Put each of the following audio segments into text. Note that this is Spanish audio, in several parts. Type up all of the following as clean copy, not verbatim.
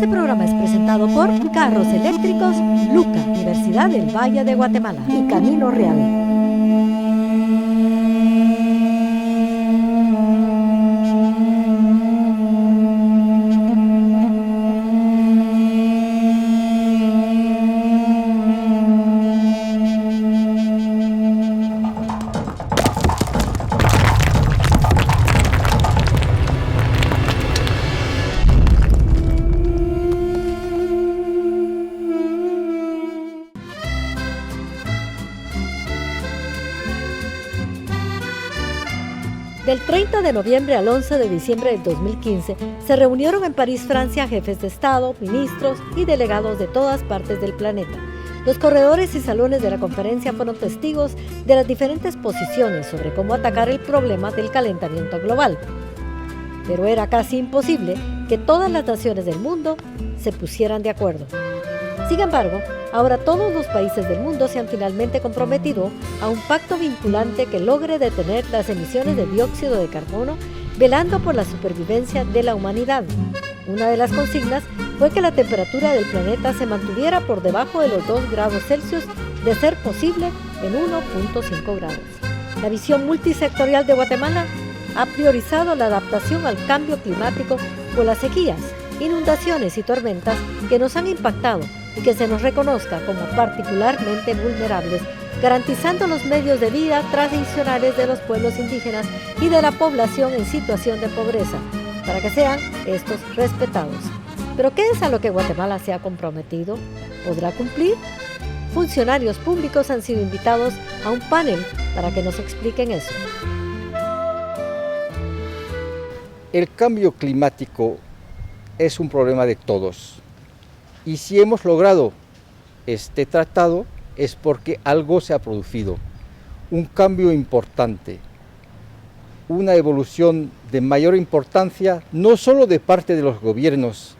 Este programa es presentado por Carros Eléctricos Luca, Universidad del Valle de Guatemala y Camino Real. Del 30 de noviembre al 11 de diciembre del 2015, se reunieron en París, Francia, jefes de Estado, ministros y delegados de todas partes del planeta. Los corredores y salones de la conferencia fueron testigos de las diferentes posiciones sobre cómo atacar el problema del calentamiento global. Pero era casi imposible que todas las naciones del mundo se pusieran de acuerdo. Sin embargo, ahora todos los países del mundo se han finalmente comprometido a un pacto vinculante que logre detener las emisiones de dióxido de carbono, velando por la supervivencia de la humanidad. Una de las consignas fue que la temperatura del planeta se mantuviera por debajo de los 2 grados Celsius, de ser posible en 1.5 grados. La visión multisectorial de Guatemala ha priorizado la adaptación al cambio climático con las sequías, inundaciones y tormentas que nos han impactado y que se nos reconozca como particularmente vulnerables, garantizando los medios de vida tradicionales de los pueblos indígenas y de la población en situación de pobreza, para que sean estos respetados. ¿Pero qué es a lo que Guatemala se ha comprometido? ¿Podrá cumplir? Funcionarios públicos han sido invitados a un panel para que nos expliquen eso. El cambio climático es un problema de todos. Y si hemos logrado este tratado es porque algo se ha producido, un cambio importante, una evolución de mayor importancia, no solo de parte de los gobiernos,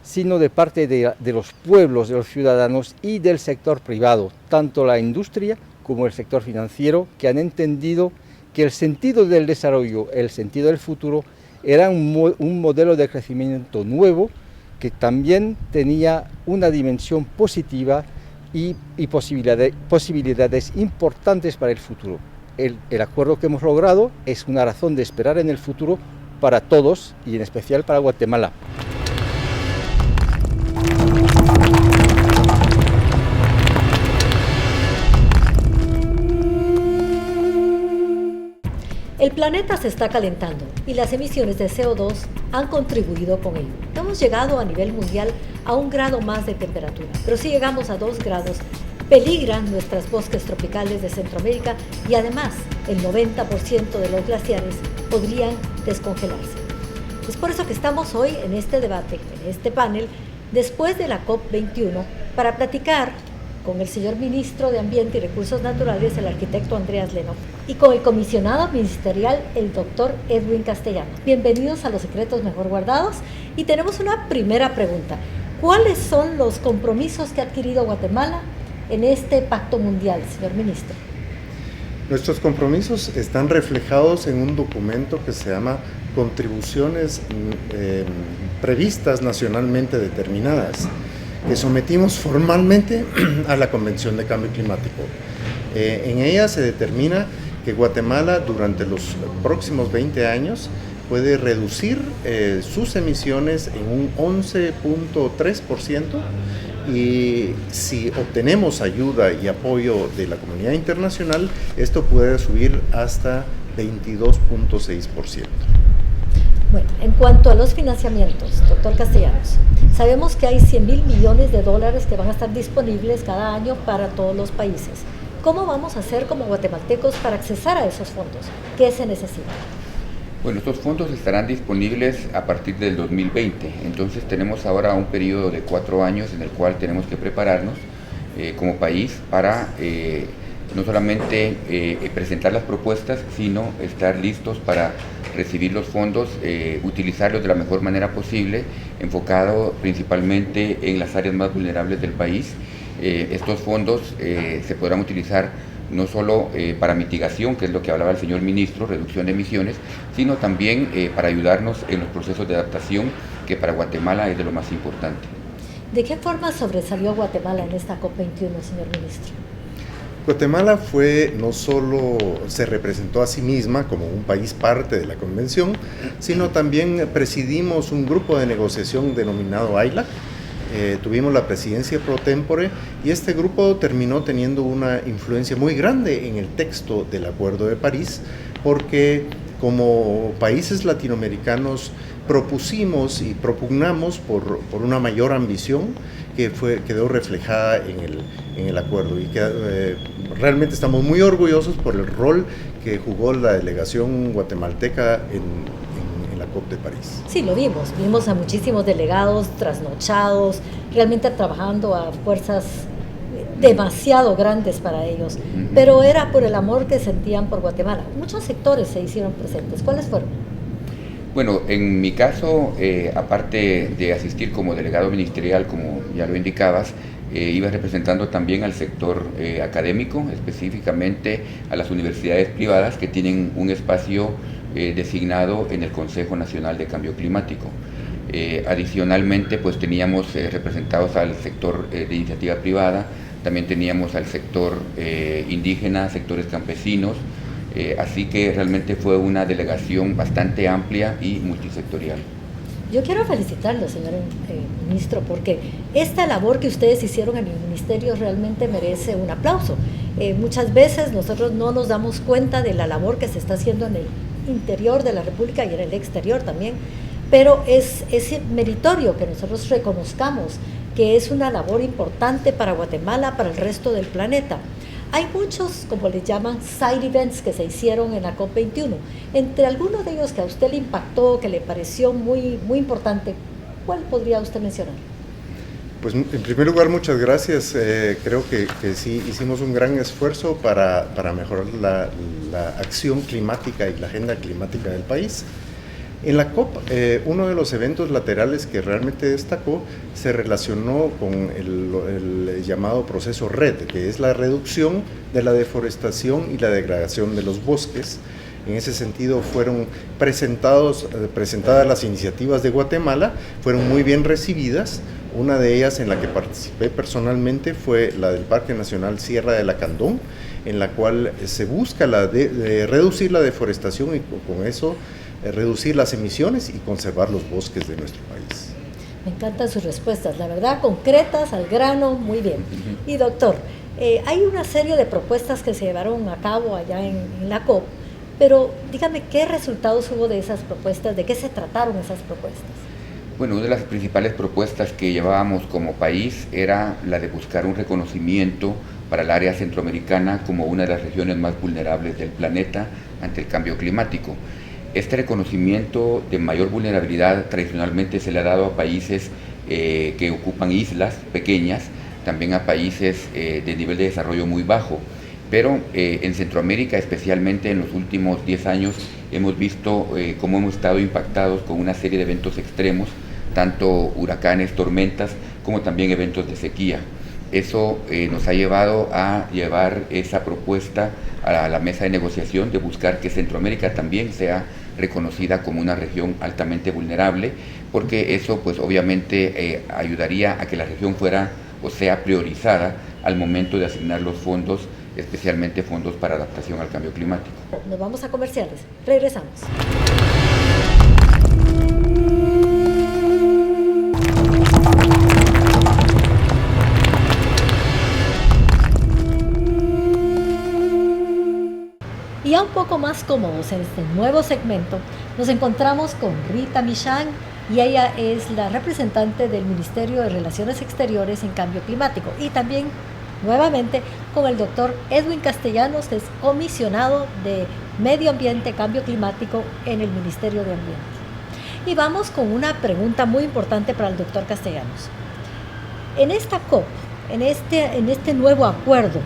sino de parte de los pueblos, de los ciudadanos y del sector privado, tanto la industria como el sector financiero, que han entendido que el sentido del desarrollo, el sentido del futuro, era un modelo de crecimiento nuevo, que también tenía una dimensión positiva y posibilidades importantes para el futuro. El acuerdo que hemos logrado es una razón de esperar en el futuro para todos y en especial para Guatemala. El planeta se está calentando y las emisiones de CO2 han contribuido con ello. Hemos llegado a nivel mundial a 1 grado más de temperatura, pero si llegamos a 2 grados, peligran nuestros bosques tropicales de Centroamérica y además el 90% de los glaciares podrían descongelarse. Es por eso que estamos hoy en este debate, en este panel, después de la COP21, para platicar con el señor Ministro de Ambiente y Recursos Naturales, el arquitecto Andreas Lenoff, y con el comisionado ministerial, el doctor Edwin Castellanos. Bienvenidos a Los Secretos Mejor Guardados. Y tenemos una primera pregunta. ¿Cuáles son los compromisos que ha adquirido Guatemala en este pacto mundial, señor ministro? Nuestros compromisos están reflejados en un documento que se llama Contribuciones previstas nacionalmente determinadas, que sometimos formalmente a la Convención de Cambio Climático. En ella se determina que Guatemala durante los próximos 20 años puede reducir sus emisiones en un 11.3% y si obtenemos ayuda y apoyo de la comunidad internacional, esto puede subir hasta 22.6%. Bueno, en cuanto a los financiamientos, doctor Castellanos, sabemos que hay 100.000 millones de dólares que van a estar disponibles cada año para todos los países. ¿Cómo vamos a hacer como guatemaltecos para accesar a esos fondos? ¿Qué se necesita? Bueno, estos fondos estarán disponibles a partir del 2020, entonces tenemos ahora un periodo de 4 años en el cual tenemos que prepararnos como país para no solamente presentar las propuestas, sino estar listos para recibir los fondos, utilizarlos de la mejor manera posible, enfocado principalmente en las áreas más vulnerables del país. Estos fondos se podrán utilizar no solo para mitigación, que es lo que hablaba el señor ministro, reducción de emisiones, sino también para ayudarnos en los procesos de adaptación que para Guatemala es de lo más importante. ¿De qué forma sobresalió Guatemala en esta COP21, señor ministro? Guatemala no solo se representó a sí misma como un país parte de la convención, sino también presidimos un grupo de negociación denominado AILAC. Tuvimos la presidencia pro tempore y este grupo terminó teniendo una influencia muy grande en el texto del Acuerdo de París, porque como países latinoamericanos propusimos y propugnamos por una mayor ambición que quedó reflejada en el acuerdo, y que realmente estamos muy orgullosos por el rol que jugó la delegación guatemalteca en la COP de París. Sí, lo vimos a muchísimos delegados trasnochados, realmente trabajando a fuerzas demasiado grandes para ellos, pero era por el amor que sentían por Guatemala. Muchos sectores se hicieron presentes. ¿Cuáles fueron? Bueno, en mi caso, aparte de asistir como delegado ministerial, como ya lo indicabas, iba representando también al sector académico, específicamente a las universidades privadas que tienen un espacio designado en el Consejo Nacional de Cambio Climático. Adicionalmente, pues teníamos representados al sector de iniciativa privada, también teníamos al sector indígena, sectores campesinos, así que realmente fue una delegación bastante amplia y multisectorial. Yo quiero felicitarlo, señor ministro, porque esta labor que ustedes hicieron en el ministerio realmente merece un aplauso. Muchas veces nosotros no nos damos cuenta de la labor que se está haciendo en el interior de la República y en el exterior también, pero es meritorio que nosotros reconozcamos que es una labor importante para Guatemala, para el resto del planeta. Hay muchos, como les llaman, side events que se hicieron en la COP21. Entre algunos de ellos que a usted le impactó, que le pareció muy, muy importante, ¿cuál podría usted mencionar? Pues en primer lugar, muchas gracias. Creo que sí hicimos un gran esfuerzo para mejorar la acción climática y la agenda climática del país. En la COP, uno de los eventos laterales que realmente destacó se relacionó con el llamado proceso RED, que es la reducción de la deforestación y la degradación de los bosques. En ese sentido fueron presentadas las iniciativas de Guatemala, fueron muy bien recibidas. Una de ellas en la que participé personalmente fue la del Parque Nacional Sierra de Lacandón, en la cual se busca reducir la deforestación y con eso reducir las emisiones y conservar los bosques de nuestro país. Me encantan sus respuestas, la verdad, concretas, al grano, muy bien. Y doctor, hay una serie de propuestas que se llevaron a cabo allá en la COP, pero dígame, ¿qué resultados hubo de esas propuestas? ¿De qué se trataron esas propuestas? Bueno, una de las principales propuestas que llevábamos como país era la de buscar un reconocimiento para el área centroamericana como una de las regiones más vulnerables del planeta ante el cambio climático. Este reconocimiento de mayor vulnerabilidad tradicionalmente se le ha dado a países que ocupan islas pequeñas, también a países de nivel de desarrollo muy bajo, pero en Centroamérica, especialmente en los últimos 10 años, hemos visto cómo hemos estado impactados con una serie de eventos extremos, tanto huracanes, tormentas, como también eventos de sequía. Eso nos ha llevado a llevar esa propuesta a la mesa de negociación de buscar que Centroamérica también sea reconocida como una región altamente vulnerable, porque eso pues obviamente ayudaría a que la región fuera o sea priorizada al momento de asignar los fondos, especialmente fondos para adaptación al cambio climático. Nos vamos a comerciales, regresamos. Y ya un poco más cómodos en este nuevo segmento, nos encontramos con Rita Michán, y ella es la representante del Ministerio de Relaciones Exteriores en Cambio Climático, y también nuevamente con el doctor Edwin Castellanos, que es comisionado de Medio Ambiente y Cambio Climático en el Ministerio de Ambiente. Y vamos con una pregunta muy importante para el doctor Castellanos. En esta COP, en este nuevo acuerdo,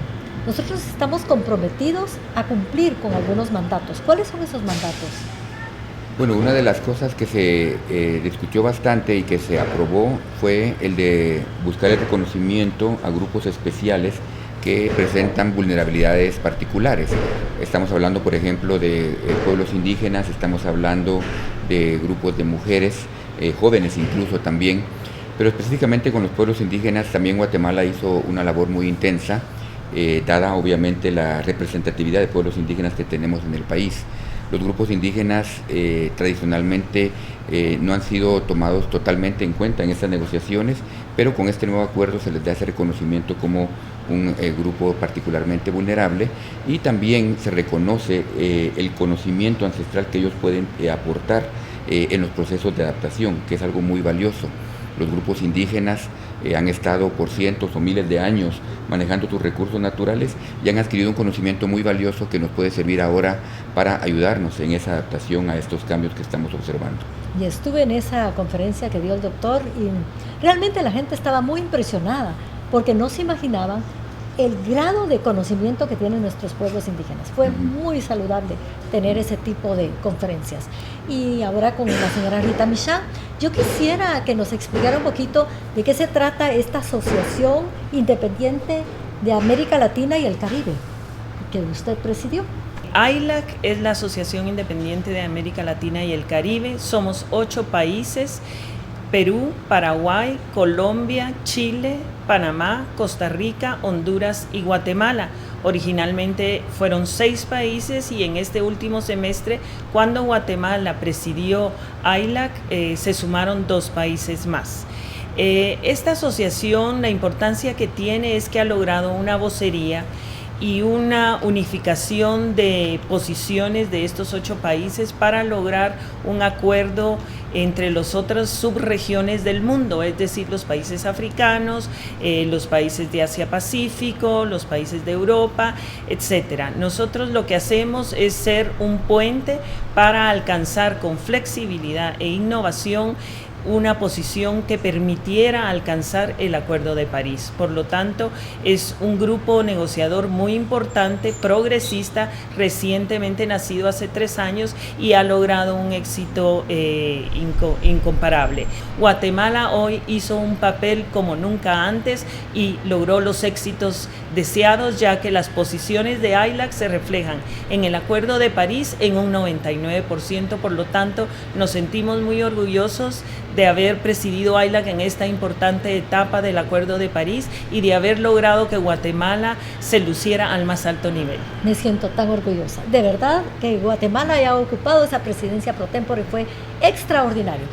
nosotros estamos comprometidos a cumplir con algunos mandatos. ¿Cuáles son esos mandatos? Bueno, una de las cosas que se discutió bastante y que se aprobó fue el de buscar el reconocimiento a grupos especiales que presentan vulnerabilidades particulares. Estamos hablando, por ejemplo, de pueblos indígenas, estamos hablando de grupos de mujeres, jóvenes incluso también, pero específicamente con los pueblos indígenas también Guatemala hizo una labor muy intensa, dada obviamente la representatividad de pueblos indígenas que tenemos en el país. Los grupos indígenas tradicionalmente no han sido tomados totalmente en cuenta en estas negociaciones, pero con este nuevo acuerdo se les da ese reconocimiento como un grupo particularmente vulnerable, y también se reconoce el conocimiento ancestral que ellos pueden aportar en los procesos de adaptación, que es algo muy valioso. Los grupos indígenas han estado por cientos o miles de años manejando sus recursos naturales y han adquirido un conocimiento muy valioso que nos puede servir ahora para ayudarnos en esa adaptación a estos cambios que estamos observando. Y estuve en esa conferencia que dio el doctor y realmente la gente estaba muy impresionada porque no se imaginaban el grado de conocimiento que tienen nuestros pueblos indígenas. Fue muy saludable tener ese tipo de conferencias. Y ahora con la señora Rita Michán, yo quisiera que nos explicara un poquito de qué se trata esta asociación independiente de América Latina y el Caribe, que usted presidió. AILAC es la Asociación Independiente de América Latina y el Caribe. Somos 8 países: Perú, Paraguay, Colombia, Chile, Panamá, Costa Rica, Honduras y Guatemala. Originalmente fueron 6 países y en este último semestre, cuando Guatemala presidió AILAC, se sumaron 2 países más. Esta asociación, la importancia que tiene es que ha logrado una vocería y una unificación de posiciones de estos 8 países para lograr un acuerdo entre las otras subregiones del mundo, es decir, los países africanos, los países de Asia-Pacífico, los países de Europa, etcétera. Nosotros lo que hacemos es ser un puente para alcanzar con flexibilidad e innovación una posición que permitiera alcanzar el Acuerdo de París. Por lo tanto, es un grupo negociador muy importante, progresista, recientemente nacido hace 3 años y ha logrado un éxito incomparable. Guatemala hoy hizo un papel como nunca antes y logró los éxitos deseados, ya que las posiciones de AILAC se reflejan en el Acuerdo de París en un 99%. Por lo tanto, nos sentimos muy orgullosos de haber presidido AILAC en esta importante etapa del Acuerdo de París y de haber logrado que Guatemala se luciera al más alto nivel. Me siento tan orgullosa. De verdad que Guatemala haya ocupado esa presidencia pro tempore fue extraordinario.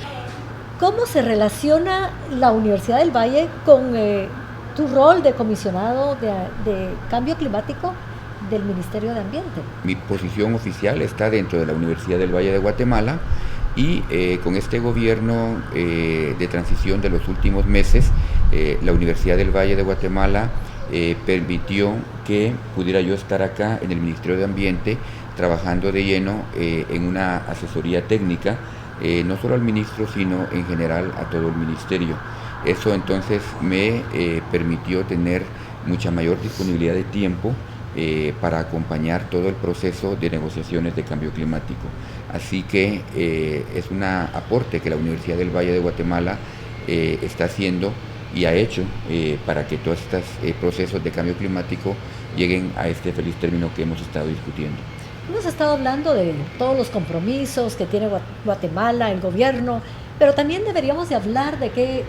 ¿Cómo se relaciona la Universidad del Valle con tu rol de comisionado de cambio climático del Ministerio de Ambiente? Mi posición oficial está dentro de la Universidad del Valle de Guatemala y con este gobierno de transición de los últimos meses, la Universidad del Valle de Guatemala permitió que pudiera yo estar acá en el Ministerio de Ambiente trabajando de lleno en una asesoría técnica, no solo al ministro, sino en general a todo el ministerio. Eso entonces me permitió tener mucha mayor disponibilidad de tiempo para acompañar todo el proceso de negociaciones de cambio climático. Así que es un aporte que la Universidad del Valle de Guatemala está haciendo y ha hecho para que todos estos procesos de cambio climático lleguen a este feliz término que hemos estado discutiendo. Hemos estado hablando de todos los compromisos que tiene Guatemala, el gobierno, pero también deberíamos de hablar de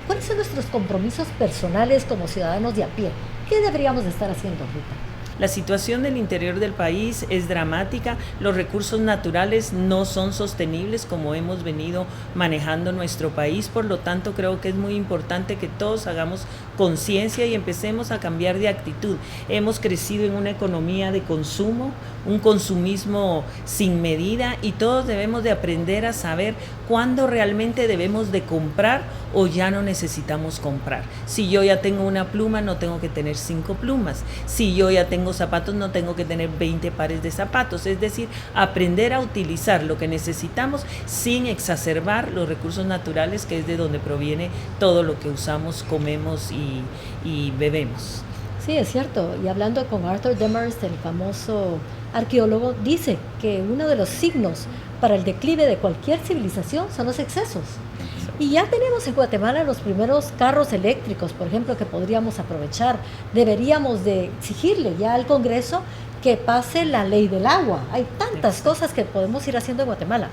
cuáles son nuestros compromisos personales como ciudadanos de a pie. ¿Qué deberíamos de estar haciendo, Rita? La situación del interior del país es dramática, los recursos naturales no son sostenibles como hemos venido manejando nuestro país, por lo tanto creo que es muy importante que todos hagamos conciencia y empecemos a cambiar de actitud. Hemos crecido en una economía de consumo, un consumismo sin medida y todos debemos de aprender a saber cuándo realmente debemos de comprar o ya no necesitamos comprar. Si yo ya tengo una pluma, no tengo que tener 5 plumas. Si yo ya tengo zapatos, no tengo que tener 20 pares de zapatos. Es decir, aprender a utilizar lo que necesitamos sin exacerbar los recursos naturales, que es de donde proviene todo lo que usamos, comemos y bebemos. Sí, es cierto. Y hablando con Arthur Demers, el famoso arqueólogo, dice que uno de los signos para el declive de cualquier civilización son los excesos. Y ya tenemos en Guatemala los primeros carros eléctricos, por ejemplo, que podríamos aprovechar. Deberíamos de exigirle ya al Congreso que pase la ley del agua. Hay tantas cosas que podemos ir haciendo en Guatemala.